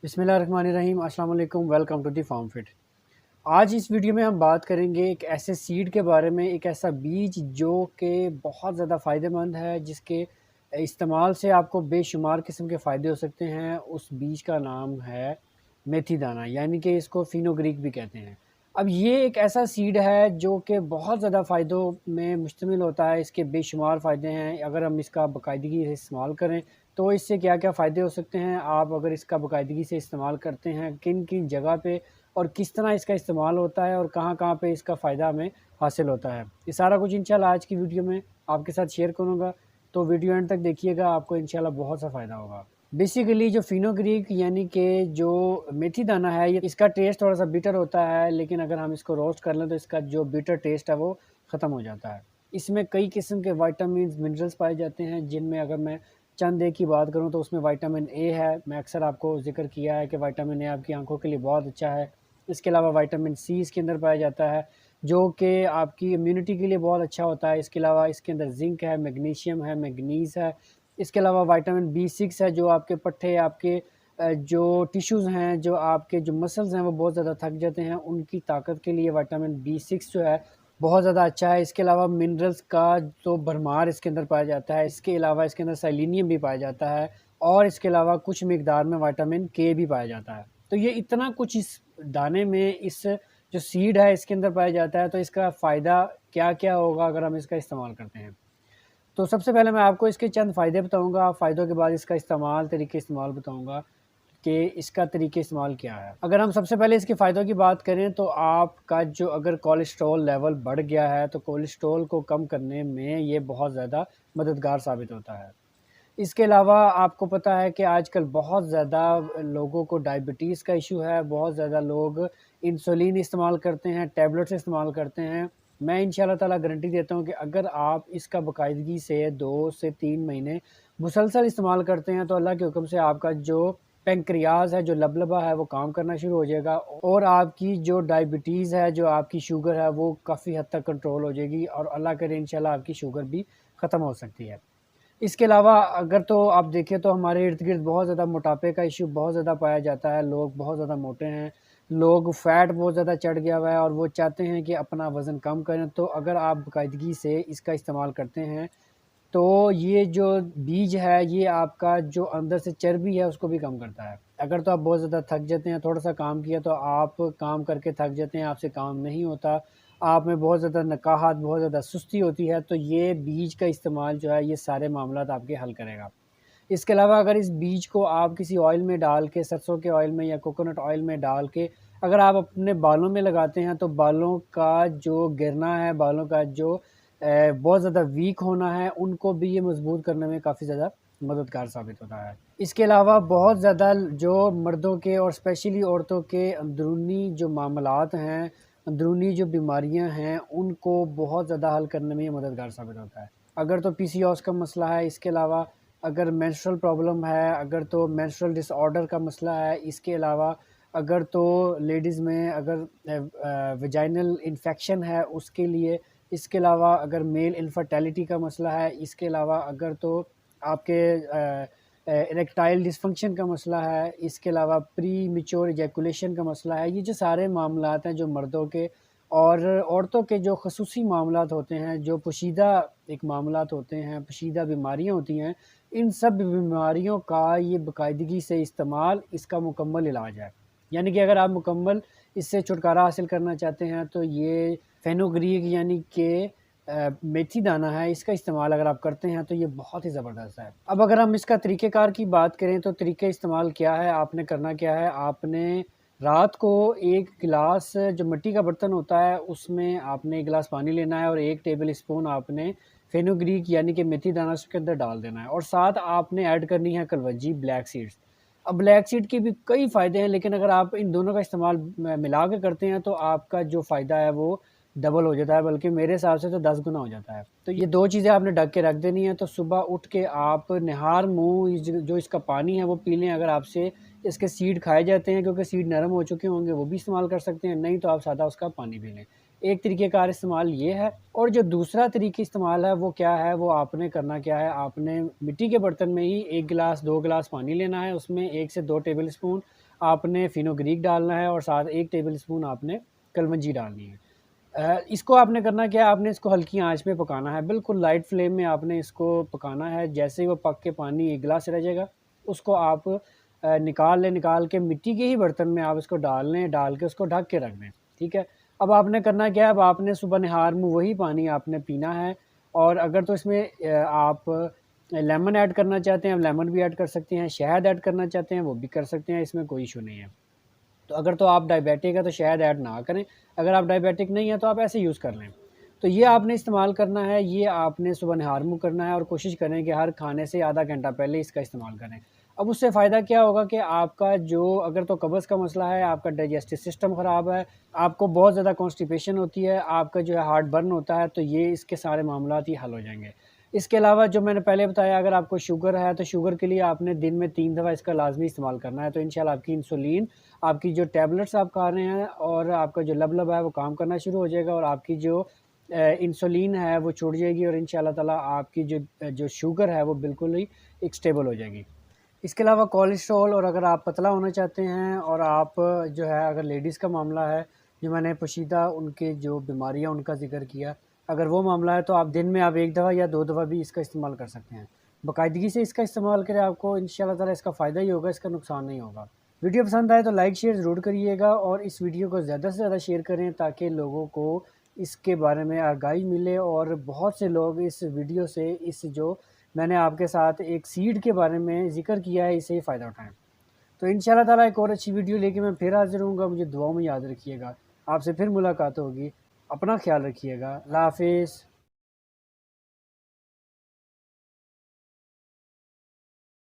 बिस्मिल्लाहिर्रहमानिर्रहीम। अस्सलाम वालेकुम। Welcome to the farm fit. आज इस वीडियो में हम बात करेंगे एक ऐसे सीड के बारे में, एक ऐसा बीज जो कि बहुत ज़्यादा फ़ायदेमंद है, जिसके इस्तेमाल से आपको बेशुमार किस्म के फ़ायदे हो सकते हैं। उस बीज का नाम है मेथी दाना, यानी कि इसको फिनोग्रीक भी कहते हैं। अब ये एक ऐसा सीड है जो कि बहुत ज़्यादा फ़ायदों में मुश्तमिल होता है। इसके बेशुमार फ़ायदे हैं। अगर हम इसका बाकायदगी से इस्तेमाल करें तो इससे क्या क्या फ़ायदे हो सकते हैं, आप अगर इसका बाकायदगी से इस्तेमाल करते हैं, किन किन जगह पे और किस तरह इसका इस्तेमाल होता है और कहाँ कहाँ पे इसका फ़ायदा हमें हासिल होता है, ये सारा कुछ इंशाल्लाह आज की वीडियो में आपके साथ शेयर करूँगा। तो वीडियो एंड तक देखिएगा, आपको इंशाल्लाह बहुत सा फ़ायदा होगा। बेसिकली जो फिनोग्रीक यानी कि जो मेथी दाना है, ये इसका टेस्ट थोड़ा सा बिटर होता है, लेकिन अगर हम इसको रोस्ट कर लें तो इसका जो बिटर टेस्ट है वो ख़त्म हो जाता है। इसमें कई किस्म के विटामिन मिनरल्स पाए जाते हैं, जिनमें अगर मैं चंद एक की बात करूं तो उसमें विटामिन ए है। मैं अक्सर आपको जिक्र किया है कि विटामिन ए आपकी आंखों के लिए बहुत अच्छा है। इसके अलावा विटामिन सी इसके अंदर पाया जाता है, जो कि आपकी इम्यूनिटी के लिए बहुत अच्छा होता है। इसके अलावा इसके अंदर जिंक है, मैग्नीशियम है, मैग्नीज़ है। इसके अलावा विटामिन B6 है, जो आपके पट्टे, आपके जो टिश्यूज़ हैं, जो आपके जो मसल्स हैं वो बहुत ज़्यादा थक जाते हैं, उनकी ताकत के लिए विटामिन B6 जो है बहुत ज़्यादा अच्छा है। इसके अलावा मिनरल्स का तो भरमार इसके अंदर पाया जाता है। इसके अलावा इसके अंदर सेलेनियम भी पाया जाता है, और इसके अलावा कुछ मिकदार में विटामिन के भी पाया जाता है। तो ये इतना कुछ इस दाने में, इस जो सीड है इसके अंदर पाया जाता है। तो इसका फ़ायदा क्या क्या होगा अगर हम इसका इस्तेमाल करते हैं। तो सबसे पहले मैं आपको इसके चंद फ़ायदे बताऊंगा, फ़ायदों के बाद इसका इस्तेमाल, तरीके इस्तेमाल बताऊंगा कि इसका तरीके इस्तेमाल क्या है। अगर हम सबसे पहले इसके फ़ायदों की बात करें तो आपका जो अगर कोलेस्ट्रॉल लेवल बढ़ गया है तो कोलेस्ट्रॉल को कम करने में ये बहुत ज़्यादा मददगार साबित होता है। इसके अलावा आपको पता है कि आजकल बहुत ज़्यादा लोगों को डायबिटीज़ का इशू है, बहुत ज़्यादा लोग इंसुलिन इस्तेमाल करते हैं, टैबलेट्स इस्तेमाल करते हैं। मैं इंशाल्लाह ताला गारंटी देता हूँ कि अगर आप इसका बाकायदगी से 2 से 3 महीने मुसलसल इस्तेमाल करते हैं तो अल्लाह के हुक्म से आपका जो पैंक्रियाज़ है, जो लबलबा है, वो काम करना शुरू हो जाएगा, और आपकी जो डायबिटीज़ है, जो आपकी शुगर है, वो काफ़ी हद तक कंट्रोल हो जाएगी, और अल्लाह करे इंशाल्लाह आपकी शुगर भी ख़त्म हो सकती है। इसके अलावा अगर तो आप देखें तो हमारे इर्द-गिर्द बहुत ज़्यादा मोटापे का इश्यू बहुत ज़्यादा पाया जाता है। लोग बहुत ज़्यादा मोटे हैं, लोग फैट बहुत ज़्यादा चढ़ गया हुआ है और वो चाहते हैं कि अपना वज़न कम करें। तो अगर आप बाकायदगी से इसका इस्तेमाल करते हैं तो ये जो बीज है, ये आपका जो अंदर से चर्बी है उसको भी कम करता है। अगर तो आप बहुत ज़्यादा थक जाते हैं, थोड़ा सा काम किया तो आप काम करके थक जाते हैं, आपसे काम नहीं होता, आप में बहुत ज़्यादा नकाहत, बहुत ज़्यादा सुस्ती होती है, तो ये बीज का इस्तेमाल जो है ये सारे मामलात आपके हल करेगा। इसके अलावा अगर इस बीज को आप किसी ऑयल में डाल के, सरसों के ऑयल में या कोकोनट ऑयल में डाल के अगर आप अपने बालों में लगाते हैं तो बालों का जो गिरना है, बालों का जो बहुत ज़्यादा वीक होना है, उनको भी ये मजबूत करने में काफ़ी ज़्यादा मददगार साबित होता है। इसके अलावा बहुत ज़्यादा जो मर्दों के और स्पेशली औरतों के अंदरूनी जो मामलात हैं, अंदरूनी जो बीमारियां हैं, उनको बहुत ज़्यादा हल करने में ये मददगार साबित होता है। अगर तो PCOS का मसला है, इसके अलावा अगर मेंस्ट्रुअल प्रॉब्लम है, अगर तो मेंस्ट्रुअल डिसऑर्डर का मसला है, इसके अलावा अगर तो लेडीज़ में अगर वेजाइनल इन्फेक्शन है उसके लिए, इसके अलावा अगर मेल इनफर्टिलिटी का मसला है, इसके अलावा अगर तो आपके इरेक्टाइल डिसफंक्शन का मसला है, इसके अलावा प्री मैच्योर इजैकुलेशन का मसला है, ये जो सारे मामलात हैं जो मर्दों के और औरतों के जो ख़ुसूसी मामलात होते हैं, जो पोशीदा एक मामलात होते हैं, पोशीदा बीमारियां होती हैं, इन सब बीमारियों का ये बाकायदगी से इस्तेमाल इसका मुकम्मल इलाज है। यानी कि अगर आप मुकम्मल इससे छुटकारा हासिल करना चाहते हैं तो ये फेनुग्रीक यानी कि मेथी दाना है, इसका इस्तेमाल अगर आप करते हैं तो ये बहुत ही ज़बरदस्त है। अब अगर हम इसका तरीक़ेकार की बात करें तो तरीक़े इस्तेमाल क्या है, आपने करना क्या है, आपने रात को 1 गिलास जो मिट्टी का बर्तन होता है उसमें आपने 1 गिलास पानी लेना है और 1 टेबल स्पून आपने फेनुग्रीक यानी कि मेथी दाना उसके अंदर डाल देना है, और साथ आपने ऐड करनी है कलवंजी ब्लैक सीड्स। अब ब्लैक सीड के भी कई फ़ायदे हैं, लेकिन अगर आप इन दोनों का इस्तेमाल मिला के करते हैं तो आपका जो फ़ायदा है वो डबल हो जाता है, बल्कि मेरे हिसाब से तो 10 गुना हो जाता है। तो ये 2 चीज़ें आपने ढक के रख देनी है। तो सुबह उठ के आप निहार मुँह जो इसका पानी है वो पी लें। अगर आपसे इसके सीड खाए जाते हैं क्योंकि सीड नरम हो चुके होंगे, वो भी इस्तेमाल कर सकते हैं, नहीं तो आप सादा उसका पानी पी लें। एक तरीक़ेकार इस्तेमाल ये है, और जो दूसरा तरीक़ा इस्तेमाल है वो क्या है, वो आपने करना क्या है, आपने मिट्टी के बर्तन में ही 1 गिलास 2 गिलास पानी लेना है, उसमें 1 से 2 टेबल स्पून आपने फिनोग्रीक डालना है और साथ 1 टेबल स्पून आपने कलवंजी डालनी है। इसको आपने करना क्या है, आपने इसको हल्की आंच पे पकाना है, बिल्कुल लाइट फ्लेम में आपने इसको पकाना है। जैसे ही वो पक के पानी 1 गिलास रह जाएगा, उसको आप निकाल लें। निकाल के मिट्टी के ही बर्तन में आप इसको डाल लें, डाल के उसको ढक के रख दें, ठीक है। अब आपने करना क्या है, अब आपने सुबह निहार में वही पानी आपने पीना है। और अगर तो इसमें आप लेमन ऐड करना चाहते हैं, आप लेमन भी ऐड कर सकते हैं, शहद ऐड करना चाहते हैं वो भी कर सकते हैं, इसमें कोई इशू नहीं है। तो अगर तो आप डायबिटिक है तो शायद ऐड ना करें, अगर आप डायबिटिक नहीं है तो आप ऐसे यूज़ कर लें। तो ये आपने इस्तेमाल करना है, ये आपने सुबह नहार मुँह करना है और कोशिश करें कि हर खाने से आधा घंटा पहले इसका इस्तेमाल करें। अब उससे फ़ायदा क्या होगा कि आपका जो अगर तो कब्ज़ का मसला है, आपका डाइजेस्टिव सिस्टम ख़राब है, आपको बहुत ज़्यादा कॉन्स्टिपेशन होती है, आपका जो है हार्ट बर्न होता है, तो ये इसके सारे मामलात ही हल हो जाएंगे। इसके अलावा जो मैंने पहले बताया, अगर आपको शुगर है तो शुगर के लिए आपने दिन में 3 दफ़ा इसका लाजमी इस्तेमाल करना है। तो इंशाल्लाह आपकी इंसुलिन, आपकी जो टैबलेट्स आप खा रहे हैं और आपका जो लब है वो काम करना शुरू हो जाएगा और आपकी जो इंसुलिन है वो छूट जाएगी और इंशाल्लाह ताला आपकी जो शुगर है वो बिल्कुल ही एक स्टेबल हो जाएगी। इसके अलावा कोलेस्ट्रॉल, और अगर आप पतला होना चाहते हैं और आप जो है अगर लेडीज़ का मामला है, जो मैंने पोशीदा उनके जो बीमारियां उनका ज़िक्र किया, अगर वो मामला है तो आप दिन में आप 1 दफ़ा या 2 दफ़ा भी इसका इस्तेमाल कर सकते हैं। बाकायदगी से इसका इस्तेमाल करें, आपको इंशाल्लाह ताला इसका फ़ायदा ही होगा, इसका नुकसान नहीं होगा। वीडियो पसंद आए तो लाइक शेयर ज़रूर करिएगा और इस वीडियो को ज़्यादा से ज़्यादा शेयर करें ताकि लोगों को इसके बारे में आगाही मिले और बहुत से लोग इस वीडियो से इस जो मैंने आपके साथ एक सीड के बारे में ज़िक्र किया है इससे फ़ायदा उठाएं। तो इंशाल्लाह ताला एक और अच्छी वीडियो लेके मैं फिर हाज़िर होऊंगा। मुझे दुआओं में याद रखिएगा। आपसे फिर मुलाकात होगी। अपना ख्याल रखिएगा। अल्लाह हाफ़िज़।